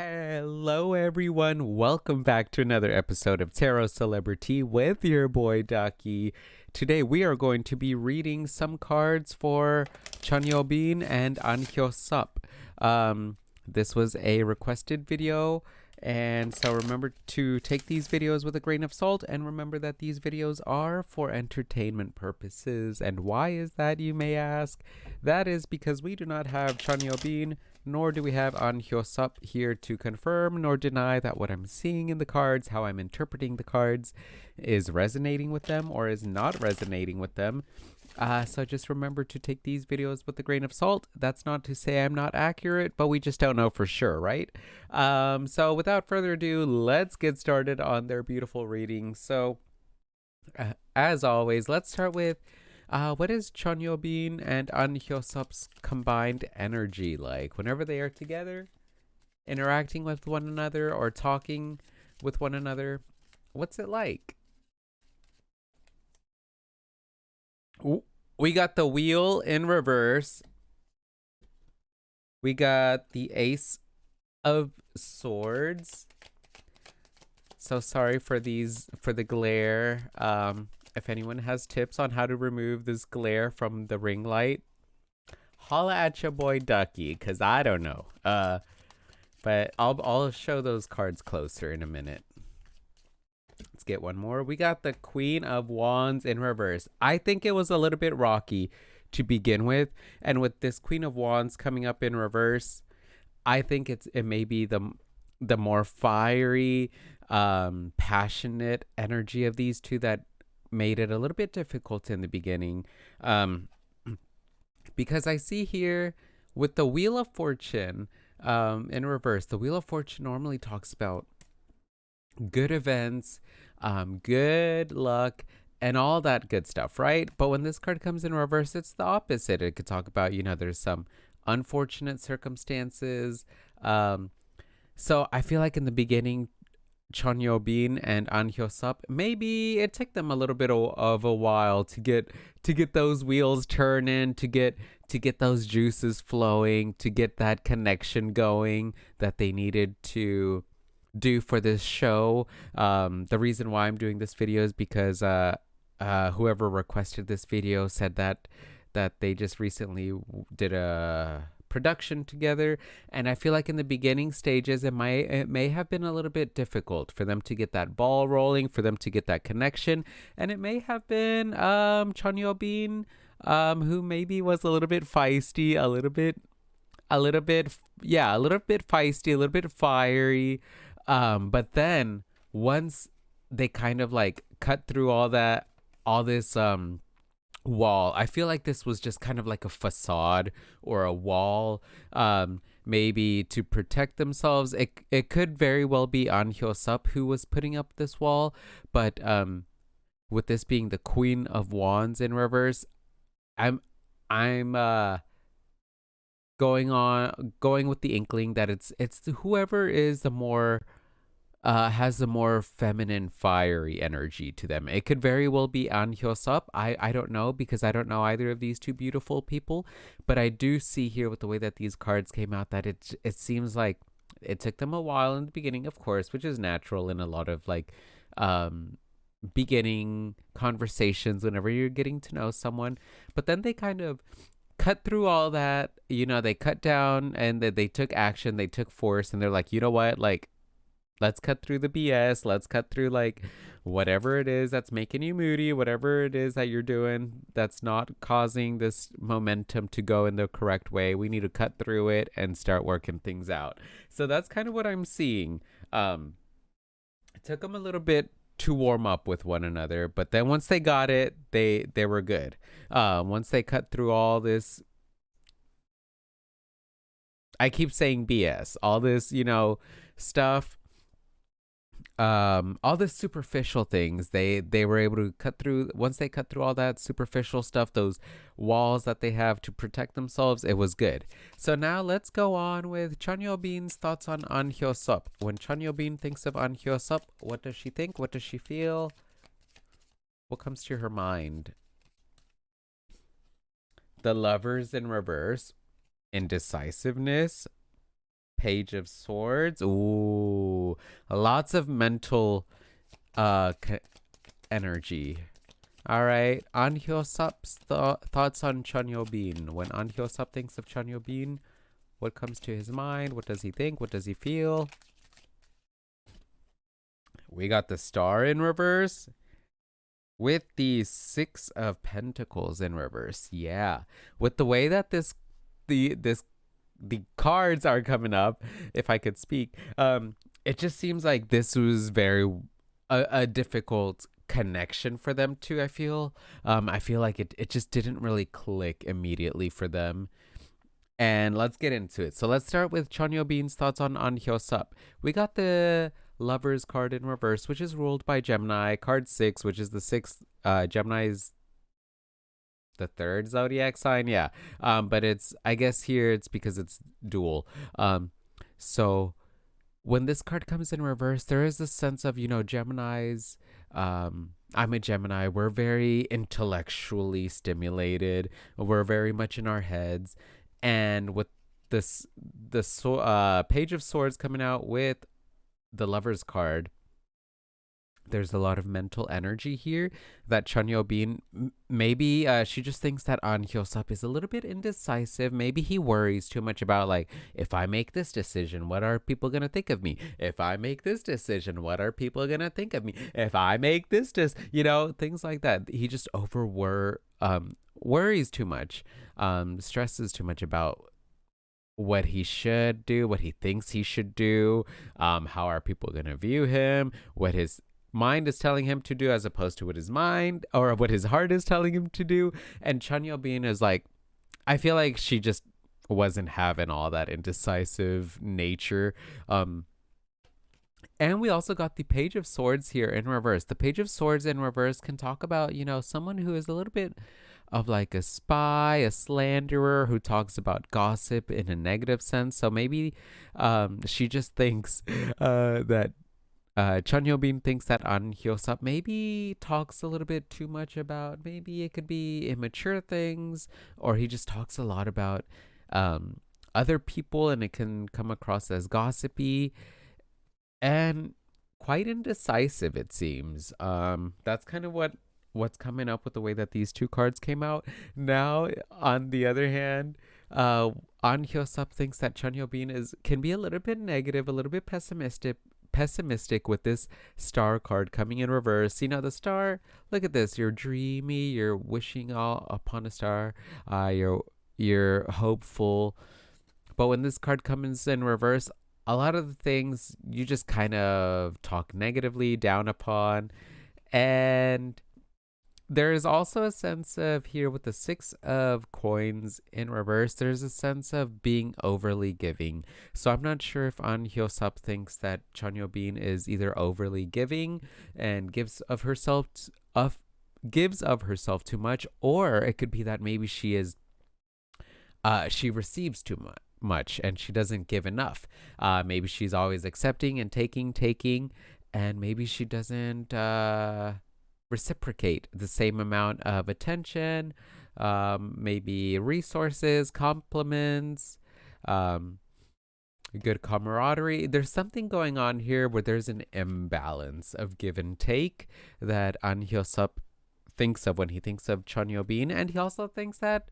Hello, everyone. Welcome back to another episode of TarotCelebritea with your boy Ducky. Today, we are going to be reading some cards for Jeon Yeo and Ahn Hyo Seop. This was a requested video, and so remember to take these videos with a grain of salt, and remember that these videos are for entertainment purposes. And why is that, you may ask? That is because we do not have Jeon Yeo, nor do we have Ahn Hyo Seop here to confirm nor deny that what I'm seeing in the cards, how I'm interpreting the cards, is resonating with them or is not resonating with them. So just remember to take these videos with a grain of salt. That's not to say I'm not accurate, but we just don't know for sure, right? So without further ado, let's get started on their beautiful reading. So as always, let's start with what is Jeon Yeo and Ahn Hyo Seop's combined energy like whenever they are together, interacting with one another or talking with one another? What's it like? Ooh, we got the wheel in reverse. We got the Ace of Swords. So sorry for the glare. If anyone has tips on how to remove this glare from the ring light, holla at your boy Ducky, because I don't know. But I'll show those cards closer in a minute. Let's get one more. We got the Queen of Wands in reverse. I think it was a little bit rocky to begin with, and with this Queen of Wands coming up in reverse, I think it may be the more fiery, passionate energy of these two that made it a little bit difficult in the beginning, because I see here with the Wheel of Fortune in reverse, the Wheel of Fortune normally talks about good events, good luck, and all that good stuff, right? But when this card comes in reverse, it's the opposite. It could talk about, there's some unfortunate circumstances. So I feel like in the beginning, Jeon Yeo and Ahn Hyo Seop, maybe it took them a little bit of a while to get those wheels turning, to get those juices flowing, to get that connection going that they needed to do for this show. The reason why I'm doing this video is because whoever requested this video said that they just recently did a production together, and I feel like in the beginning stages it may have been a little bit difficult for them to get that ball rolling, for them to get that connection, and it may have been Jeon Yeo who maybe was a little bit feisty, a little bit feisty, a little bit fiery, but then once they kind of like cut through all this wall, I feel like this was just kind of like a facade or a wall, maybe to protect themselves. It could very well be Ahn Hyo Seop who was putting up this wall, but with this being the Queen of Wands in reverse, I'm going with the inkling that it's whoever is the more has the more feminine, fiery energy to them. It could very well be Ahn Hyo Seop. I don't know, because I don't know either of these two beautiful people, but I do see here with the way that these cards came out that it seems like it took them a while in the beginning, of course, which is natural in a lot of like beginning conversations whenever you're getting to know someone, but then they kind of cut through all that, they cut down and they took action, they took force, and they're like, you know what, like, let's cut through the BS. Let's cut through like whatever it is that's making you moody, whatever it is that you're doing that's not causing this momentum to go in the correct way. We need to cut through it and start working things out. So that's kind of what I'm seeing. It took them a little bit to warm up with one another, but then once they got it, they were good. Once they cut through all this, I keep saying BS, all this, stuff, all the superficial things, they were able to cut through. Once they cut through all that superficial stuff, those walls that they have to protect themselves, it was good. So now let's go on with Jeon Yeo thoughts on Ahn Hyo Seop. When Jeon Yeo thinks of Ahn Hyo Seop, what does she think? What does she feel? What comes to her mind? The Lovers in reverse, indecisiveness, Page of Swords. Ooh, lots of mental energy. All right, Ahn Hyo Seop's thoughts on Jeon Yeo. When Ahn Hyo Seop thinks of Jeon Yeo, what comes to his mind? What does he think? What does he feel? We got the Star in reverse with the Six of Pentacles in reverse. Yeah, with the way that the cards are coming up, if I could speak, it just seems like this was very a difficult connection for them too. I feel like it just didn't really click immediately for them. And let's get into it. So let's start with Jeon Yeo-bin's thoughts on Ahn Hyo Seop. We got the Lovers card in reverse, which is ruled by Gemini. Card 6, which is the sixth. Gemini's the third zodiac sign. Yeah. But I guess here it's because it's dual. So when this card comes in reverse, there is this sense of, Geminis. I'm a Gemini. We're very intellectually stimulated. We're very much in our heads. And with this Page of Swords coming out with the Lovers card, there's a lot of mental energy here that Jeon Yeo-bin, maybe she just thinks that Ahn Hyo Seop is a little bit indecisive. Maybe he worries too much about, like, if I make this decision, what are people going to think of me? If I make this decision, what are people going to think of me? If I make this things like that. He just worries too much, stresses too much about what he should do, what he thinks he should do, how are people going to view him, what his mind is telling him to do as opposed to what his mind or what his heart is telling him to do. And Jeon Yeo-bin is like, I feel like she just wasn't having all that indecisive nature. And we also got the Page of Swords here in reverse. The Page of Swords in reverse can talk about, someone who is a little bit of like a spy, a slanderer, who talks about gossip in a negative sense. So maybe she just thinks that Jeon Yeo-bin thinks that Ahn Hyo Seop maybe talks a little bit too much about, maybe it could be immature things, or he just talks a lot about other people and it can come across as gossipy and quite indecisive, it seems. That's kind of what's coming up with the way that these two cards came out. Now, on the other hand, Ahn Hyo Seop thinks that Jeon Yeo-bin can be a little bit negative, a little bit pessimistic with this Star card coming in reverse. The Star, look at this, you're dreamy, you're wishing all upon a star, you're hopeful. But when this card comes in reverse, a lot of the things you just kind of talk negatively down upon. And there is also a sense of, here with the Six of Coins in reverse, there's a sense of being overly giving. So I'm not sure if Ahn Hyo Seop thinks that Jeon Yeo-bin is either overly giving and gives of herself too much, or it could be that maybe she receives too much and she doesn't give enough. Maybe she's always accepting and taking, and maybe she doesn't reciprocate the same amount of attention, maybe resources, compliments, good camaraderie. There's something going on here where there's an imbalance of give and take that Ahn Hyo Seop thinks of when he thinks of Jeon Yeo-bin, and he also thinks that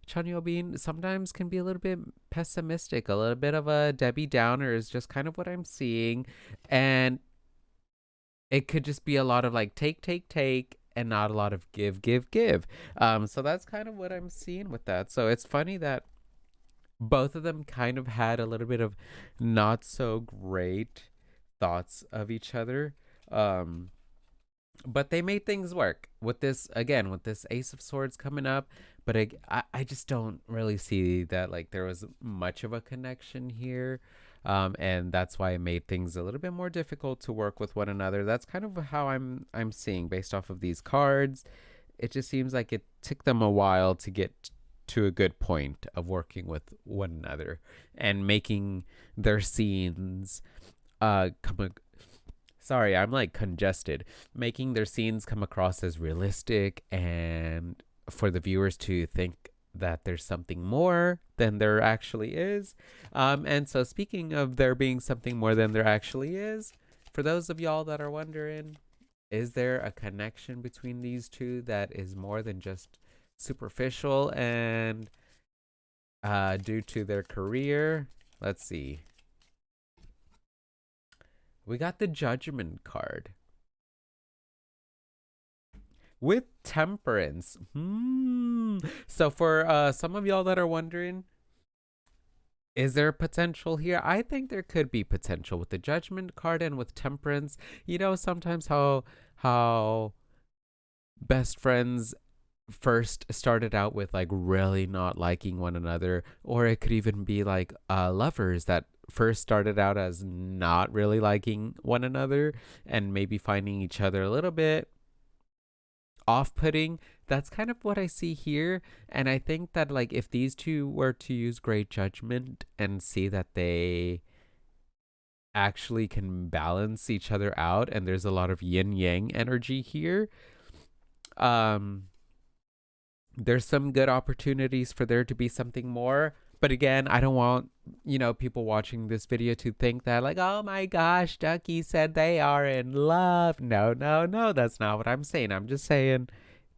Jeon Yeo-bin sometimes can be a little bit pessimistic, a little bit of a Debbie Downer is just kind of what I'm seeing. And it could just be a lot of like take, and not a lot of give. So that's kind of what I'm seeing with that. So it's funny that both of them kind of had a little bit of not so great thoughts of each other. But they made things work with this Ace of Swords coming up. But I just don't really see that like there was much of a connection here. And that's why it made things a little bit more difficult to work with one another. That's kind of how I'm seeing based off of these cards. It just seems like it took them a while to get to a good point of working with one another and making their scenes sorry, I'm like congested. Making their scenes come across as realistic and for the viewers to think that there's something more than there actually is. And so speaking of there being something more than there actually is, for those of y'all that are wondering, is there a connection between these two that is more than just superficial and due to their career? Let's see. We got the Judgment card with Temperance. So for some of y'all that are wondering, is there potential here? I think there could be potential with the Judgment card and with Temperance. You know, sometimes how best friends first started out with like really not liking one another, or it could even be like lovers that first started out as not really liking one another and maybe finding each other a little bit off-putting. That's kind of what I see here. And I think that like if these two were to use great judgment and see that they actually can balance each other out, and there's a lot of yin yang energy here, there's some good opportunities for there to be something more. But again, I don't want, people watching this video to think that like, oh my gosh, Ducky said they are in love. No, that's not what I'm saying. I'm just saying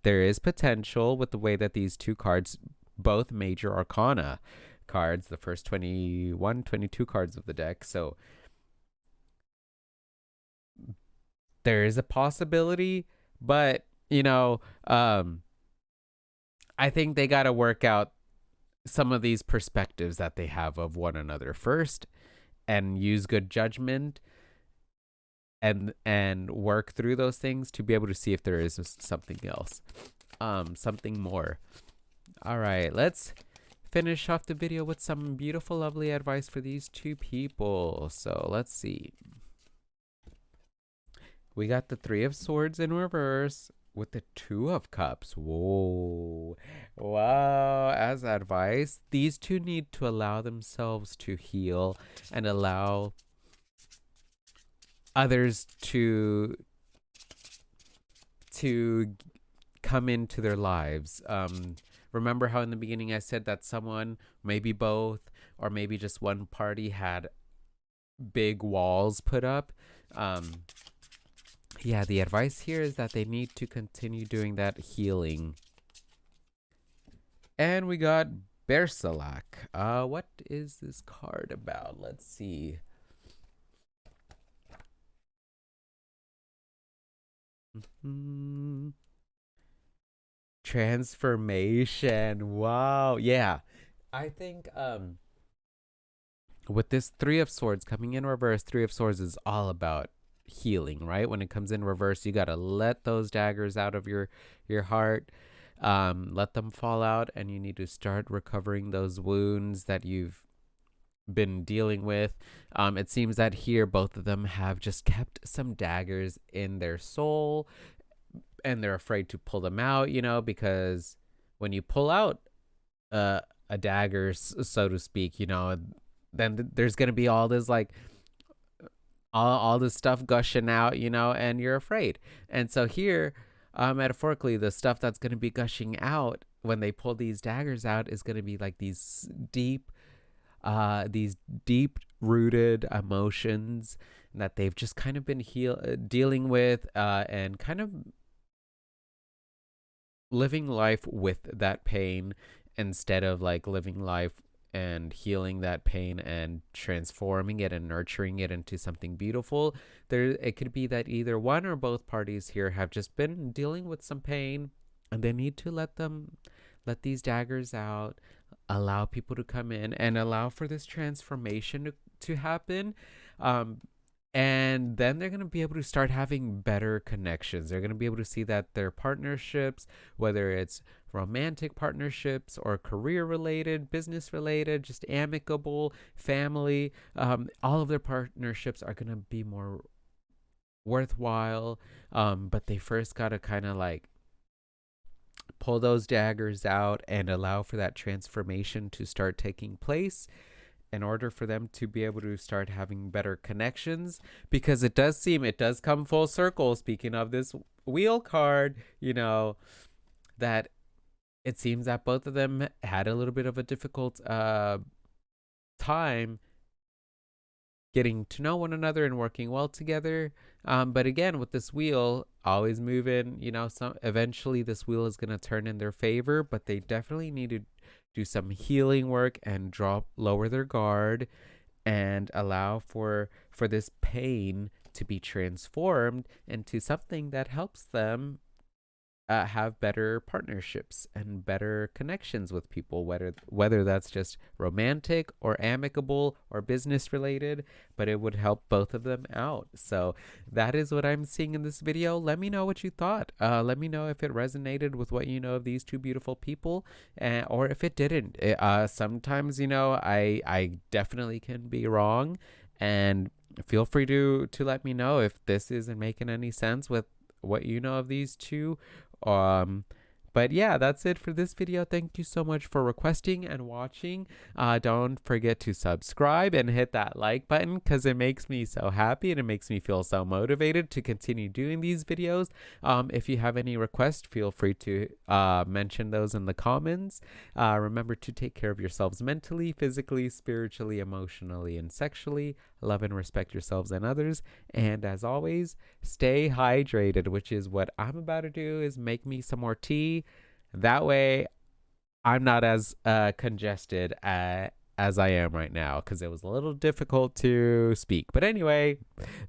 there is potential with the way that these two cards, both major arcana cards, the first 21, 22 cards of the deck. So there is a possibility, but, I think they got to work out some of these perspectives that they have of one another first and use good judgment and work through those things to be able to see if there is something else, something more. All right, let's finish off the video with some beautiful, lovely advice for these two people. So let's see. We got the Three of Swords in reverse with the Two of Cups. Whoa. Wow. As advice, these two need to allow themselves to heal and allow others to come into their lives. Remember how in the beginning I said that someone, maybe both or maybe just one party, had big walls put up? Yeah, the advice here is that they need to continue doing that healing. And we got Bersalak. What is this card about? Let's see. Transformation. Wow. Yeah. I think with this Three of Swords coming in reverse, Three of Swords is all about healing, right? When it comes in reverse, you got to let those daggers out of your heart, let them fall out, and you need to start recovering those wounds that you've been dealing with. It seems that here both of them have just kept some daggers in their soul and they're afraid to pull them out, because when you pull out a dagger, so to speak, then there's going to be all this like all this stuff gushing out, and you're afraid. And so here, metaphorically, the stuff that's going to be gushing out when they pull these daggers out is going to be like these deep rooted emotions that they've just kind of been dealing with, and kind of living life with that pain instead of like living life and healing that pain and transforming it and nurturing it into something beautiful. It could be that either one or both parties here have just been dealing with some pain, and they need to let these daggers out, allow people to come in, and allow for this transformation to happen. And then they're going to be able to start having better connections. They're going to be able to see that their partnerships, whether it's romantic partnerships or career related, business related, just amicable, family, all of their partnerships are going to be more worthwhile. But they first got to kind of like pull those daggers out and allow for that transformation to start taking place in order for them to be able to start having better connections. Because it does come full circle, speaking of this wheel card, that it seems that both of them had a little bit of a difficult time getting to know one another and working well together. But again, with this wheel always moving, you know, some eventually this wheel is going to turn in their favor, but they definitely need to do some healing work and lower their guard and allow for this pain to be transformed into something that helps them have better partnerships and better connections with people, whether that's just romantic or amicable or business related, but it would help both of them out. So that is what I'm seeing in this video. Let me know what you thought. Let me know if it resonated with what you know of these two beautiful people, or if it didn't. Sometimes, you know, I definitely can be wrong, and feel free to let me know if this isn't making any sense with what you know of these two. um but yeah, that's it for this video. Thank you so much for requesting and watching. Don't forget to subscribe and hit that like button, because it makes me so happy and it makes me feel so motivated to continue doing these videos. If you have any requests, feel free to mention those in the comments. Remember to take care of yourselves mentally, physically, spiritually, emotionally, and sexually. Love and respect yourselves and others. And as always, stay hydrated, which is what I'm about to do, is make me some more tea. That way I'm not as congested as I am right now, because it was a little difficult to speak. But anyway,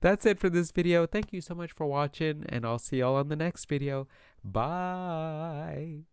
that's it for this video. Thank you so much for watching, and I'll see y'all on the next video. Bye.